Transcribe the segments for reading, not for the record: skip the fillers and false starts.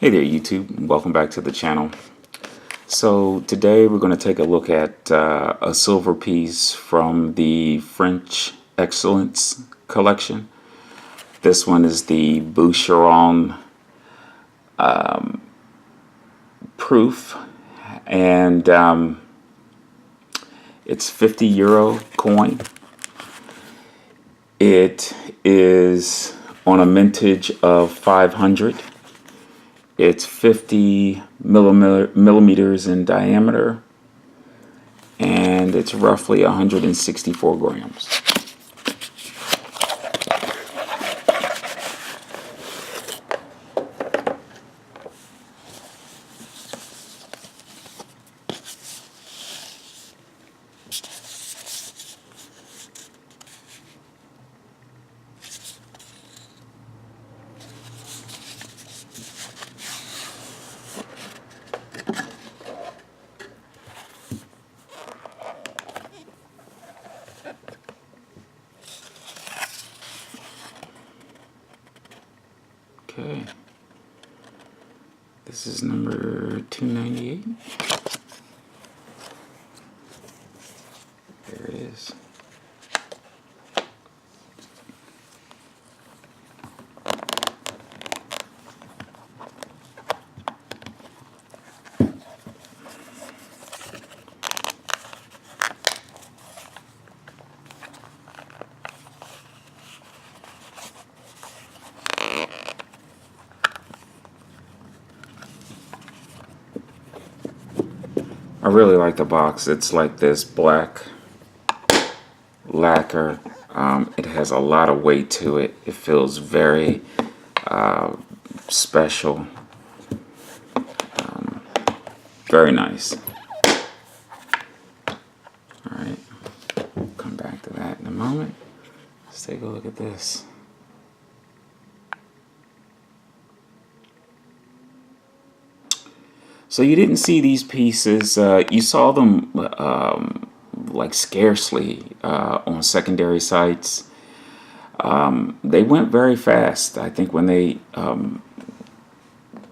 Hey there YouTube, welcome back to the channel. So today we're going to take a look at a silver piece from the French Excellence collection. This one is the Boucheron proof, and it's €50 coin. It is on a mintage of 500. It's 50 millimeters in diameter, and it's roughly 164 grams. Okay, this is number 298. There it is. I really like the box. It's like this black lacquer. It has a lot of weight to it. It feels very special. Very nice. Alright, we'll come back to that in a moment. Let's take a look at this. So you didn't see these pieces, you saw them like scarcely on secondary sites. They went very fast. I think when they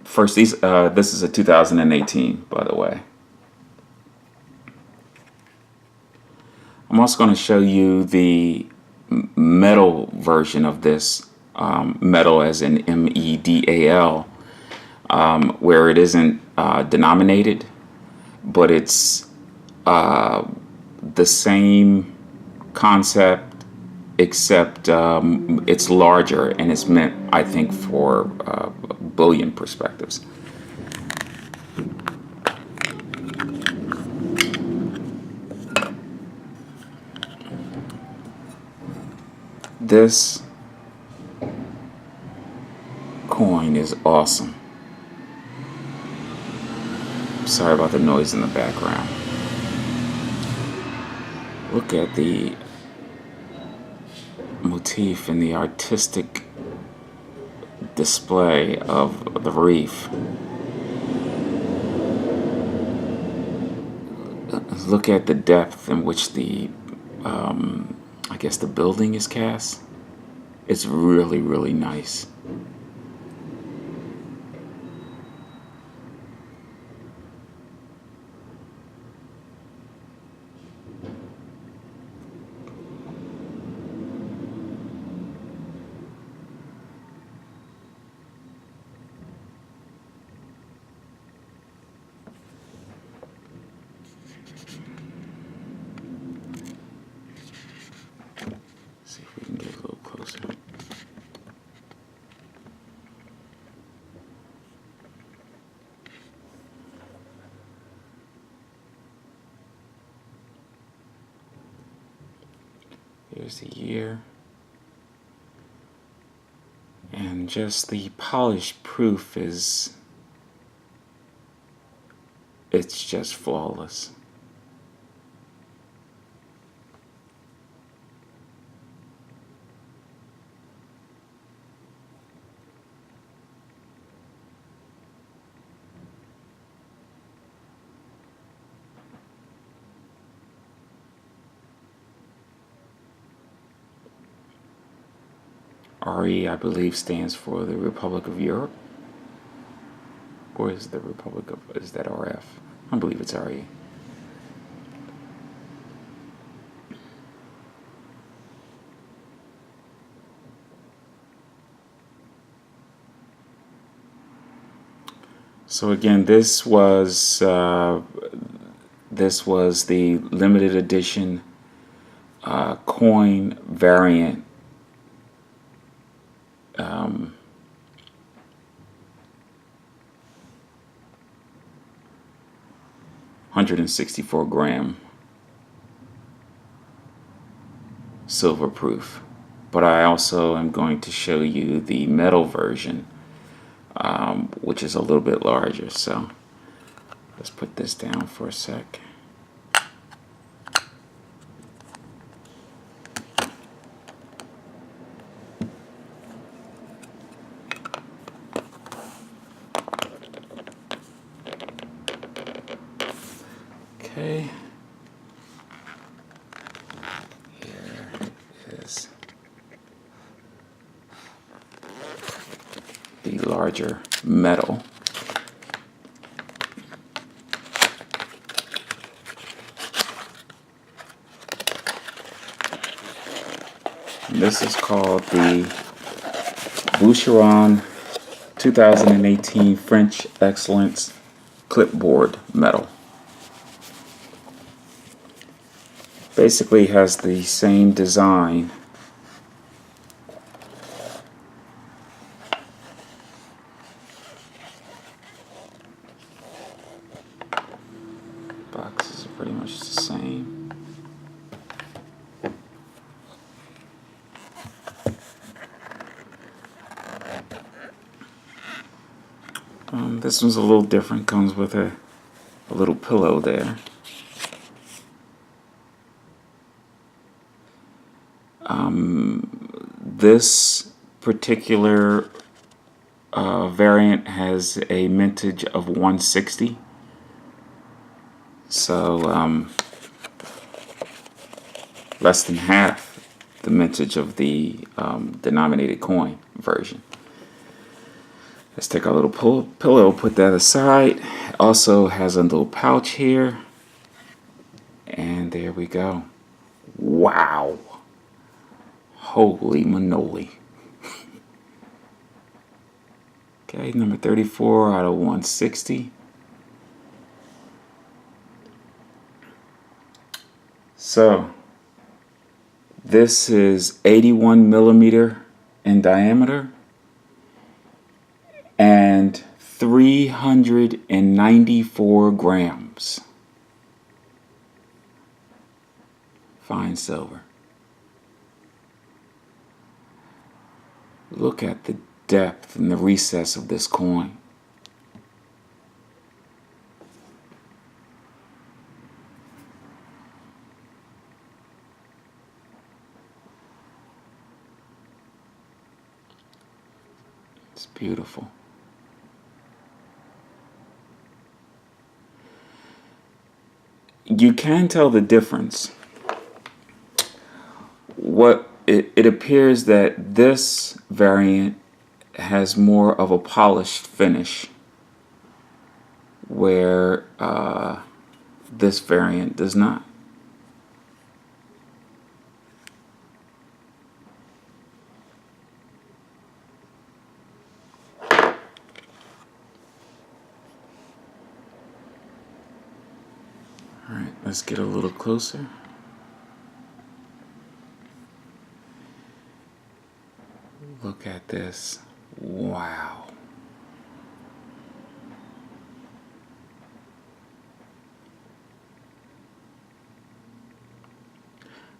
first, this is a 2018, by the way. I'm also going to show you the metal version of this, metal as in MEDAL, where it isn't denominated, but it's the same concept, except it's larger, and it's meant, I think, for bullion perspectives. This coin is awesome. Sorry about the noise in the background. Look at the motif and the artistic display of the reef. Look at the depth in which the I guess the building is cast. It's really, really nice. See if we can get a little closer. Here's the year. And just the polished proof is, it's just flawless. RE, I believe, stands for the Republic of Europe. Or is the Republic of, is that RF? I believe it's RE. So again, this was the limited edition coin variant. 164 gram silver proof. But I also am going to show you the metal version, which is a little bit larger. So let's put this down for a sec. Okay, here is the larger metal. And this is called the Boucheron 2018 French Excellence clipboard metal. Basically has the same design boxes are pretty much the same. This one's a little different, comes with a little pillow there. This particular variant has a mintage of 160, so less than half the mintage of the denominated coin version. Let's take our little pillow, put that aside. It also has a little pouch here, and there we go. Wow. Holy manoli. Okay, number 34 out of 160. So, this is 81 millimeter in diameter and 394 grams. Fine silver. Look at the depth and the recess of this coin. It's beautiful. You can tell the difference. It appears that this variant has more of a polished finish, where this variant does not. All right, let's get a little closer. Look at this. Wow.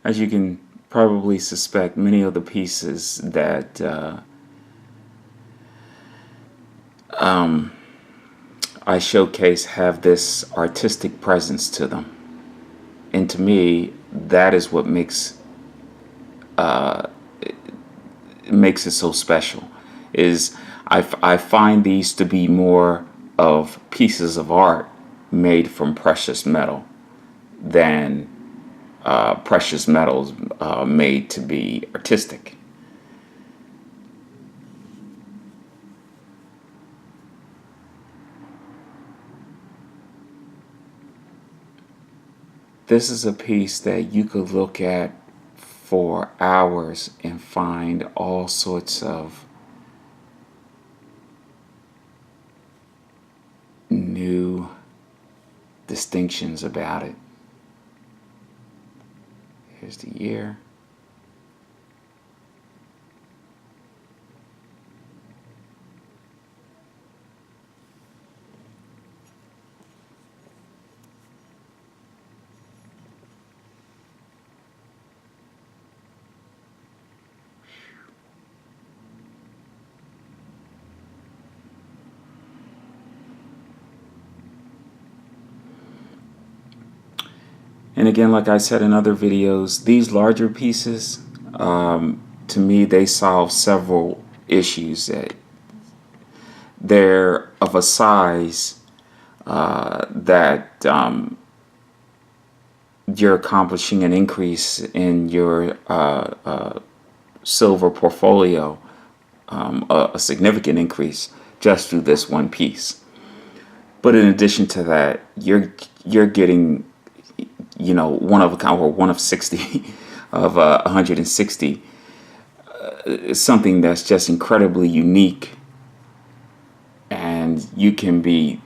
As you can probably suspect, many of the pieces that I showcase have this artistic presence to them. And to me, that is what makes it so special. Is I find these to be more of pieces of art made from precious metal than precious metals made to be artistic. this is a piece that you could look at for hours and find all sorts of new distinctions about it. Here's the year. And again, like I said in other videos, these larger pieces, to me, they solve several issues. They're of a size that you're accomplishing an increase in your silver portfolio, a significant increase just through this one piece. But in addition to that, you're getting, you know, one of a kind, or one of 60 of 160, something that's just incredibly unique, and you can be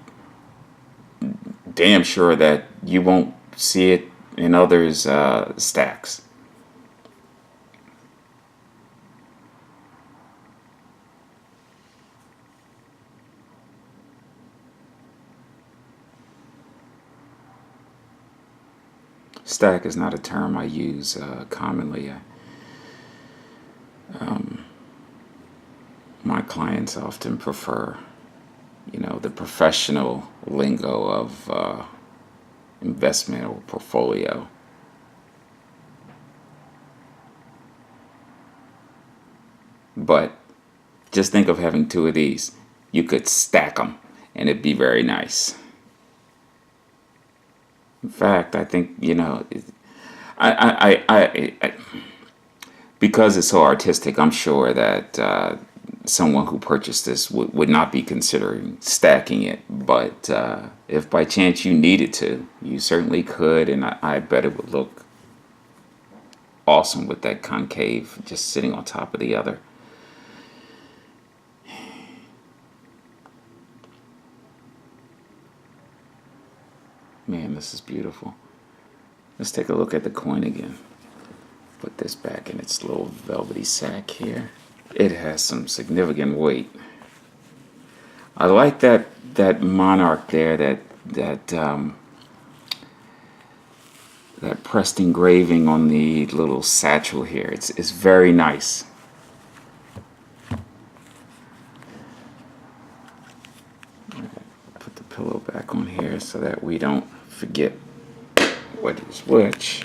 damn sure that you won't see it in others' stacks. Stack is not a term I use commonly. My clients often prefer, you know, the professional lingo of investment or portfolio. But just think of having two of these. You could stack them and it'd be very nice. In fact, I think, you know, I because it's so artistic, I'm sure that someone who purchased this would not be considering stacking it. But if by chance you needed to, you certainly could, and I bet it would look awesome with that concave just sitting on top of the other. Man, this is beautiful. Let's take a look at the coin again. Put this back in its little velvety sack here. It has some significant weight. I like that monarch there, that pressed engraving on the little satchel here. It's very nice. Put the pillow back on here so that we don't forget what is which.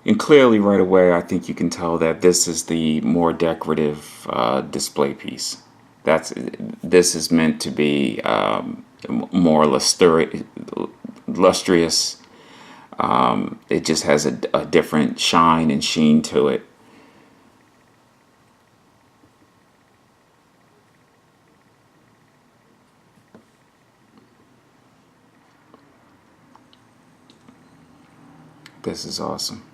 And clearly right away I think you can tell that this is the more decorative display piece. This is meant to be more lustrous. It just has a different shine and sheen to it. This is awesome.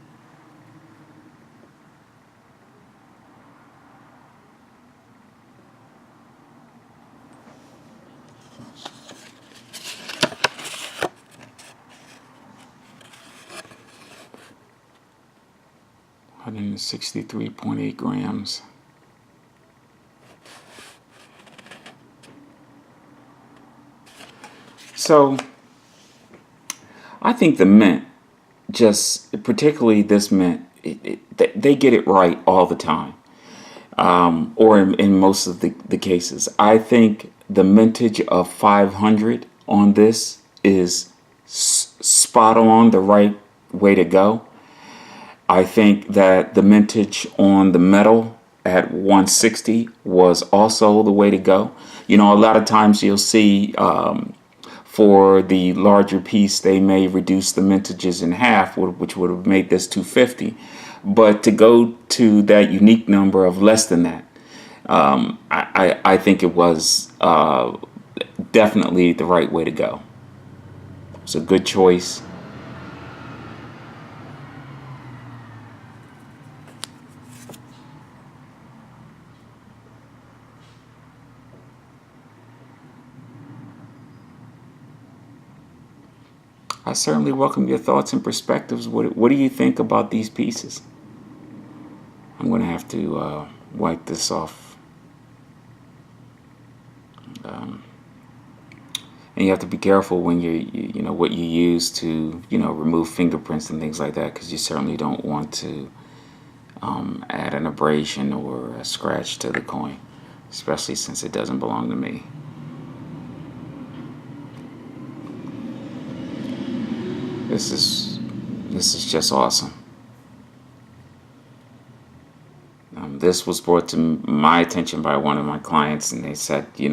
And 63.8 grams. So I think the mint, just particularly this mint, they get it right all the time, or in most of the cases. I think the mintage of 500 on this is spot on, the right way to go. I think that the mintage on the metal at 160 was also the way to go. You know, a lot of times you'll see For the larger piece, they may reduce the mintages in half, which would have made this 250. But to go to that unique number of less than that, I think it was definitely the right way to go. It's a good choice. I certainly welcome your thoughts and perspectives. What do you think about these pieces? I'm going to have to wipe this off. And you have to be careful when you know what you use to remove fingerprints and things like that, because you certainly don't want to add an abrasion or a scratch to the coin, especially since it doesn't belong to me. This is just awesome. This was brought to my attention by one of my clients, and they said, it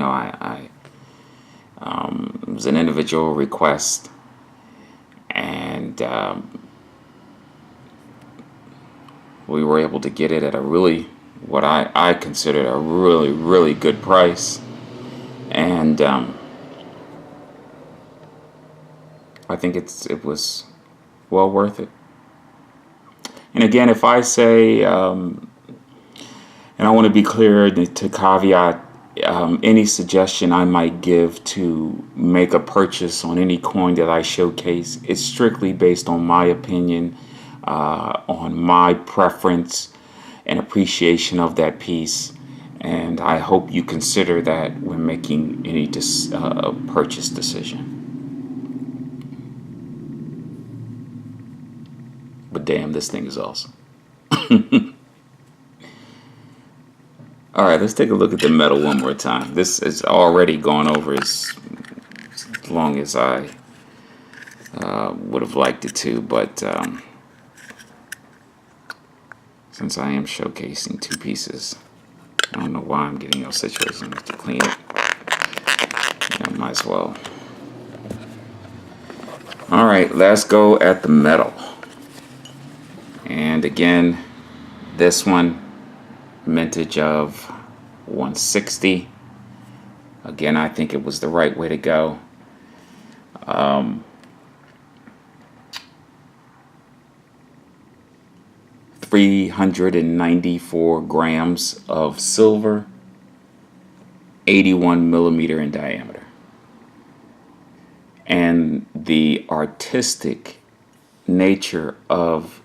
was an individual request, and we were able to get it at a really, what I considered a really, really good price. And I think it was well worth it. And again, if I say, and I want to be clear to caveat any suggestion I might give to make a purchase on any coin that I showcase, it's strictly based on my opinion, on my preference and appreciation of that piece. And I hope you consider that when making any purchase decision. But damn, this thing is awesome. All right, let's take a look at the metal one more time. This has already gone over as long as I would have liked it to, but since I am showcasing two pieces, I don't know why I'm getting no situation to clean it. I might as well. All right, let's go at the metal. And again, this one, mintage of 160. Again, I think it was the right way to go. 394 grams of silver, 81 millimeter in diameter. And the artistic nature of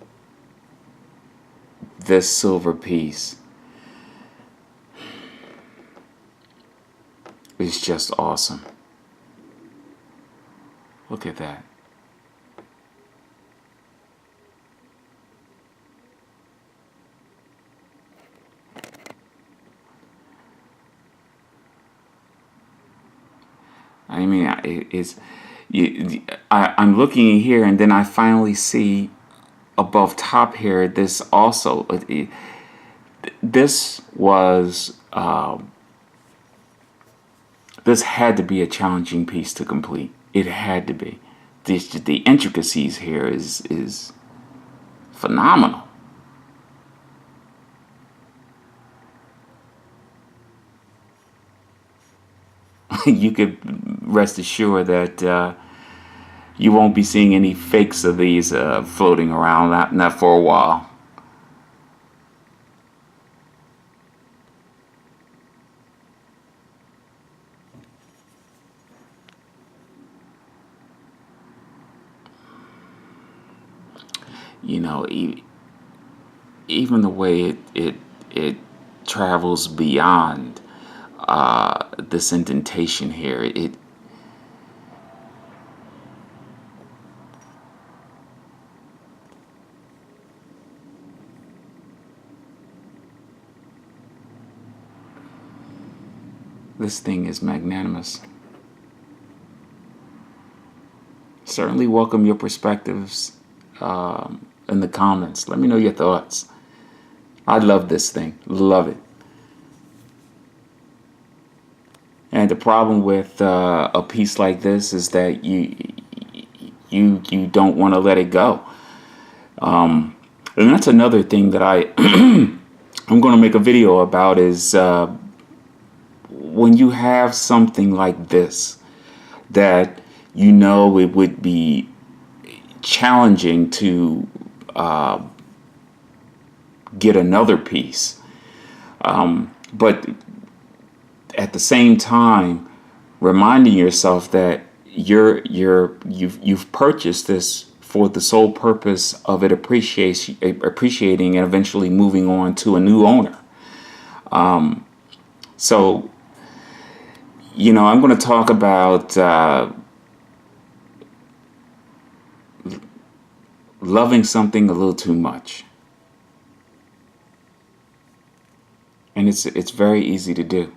this silver piece is just awesome. Look at that. I mean, I'm looking here, and then I finally see above top here, this also, this was, this had to be a challenging piece to complete. It had to be. The intricacies here is phenomenal. You could rest assured that you won't be seeing any fakes of these floating around, not for a while. You know, even the way it travels beyond this indentation here, this thing is magnanimous. Certainly welcome your perspectives in the comments. Let me know your thoughts. I love this thing. Love it. And the problem with a piece like this is that you don't want to let it go. And that's another thing that I'm going to make a video about is when you have something like this that you know it would be challenging to get another piece, but at the same time reminding yourself that you've purchased this for the sole purpose of it appreciating and eventually moving on to a new owner. So, you know, I'm going to talk about loving something a little too much. And it's very easy to do.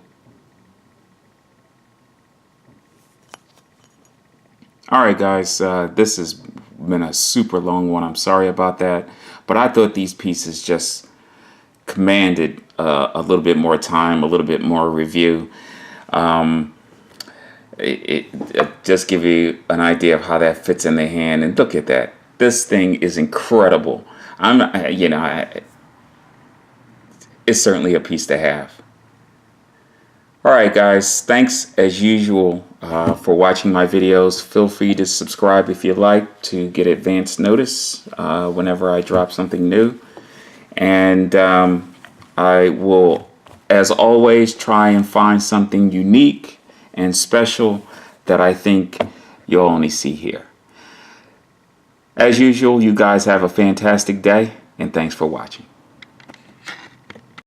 All right, guys, this has been a super long one. I'm sorry about that. But I thought these pieces just commanded a little bit more time, a little bit more review. It just give you an idea of how that fits in the hand. And look at that. This thing is incredible. It's certainly a piece to have. All right, guys, thanks as usual for watching my videos. Feel free to subscribe if you like to get advance notice whenever I drop something new. And I will, as always, try and find something unique and special that I think you'll only see here. As usual, you guys have a fantastic day, and thanks for watching.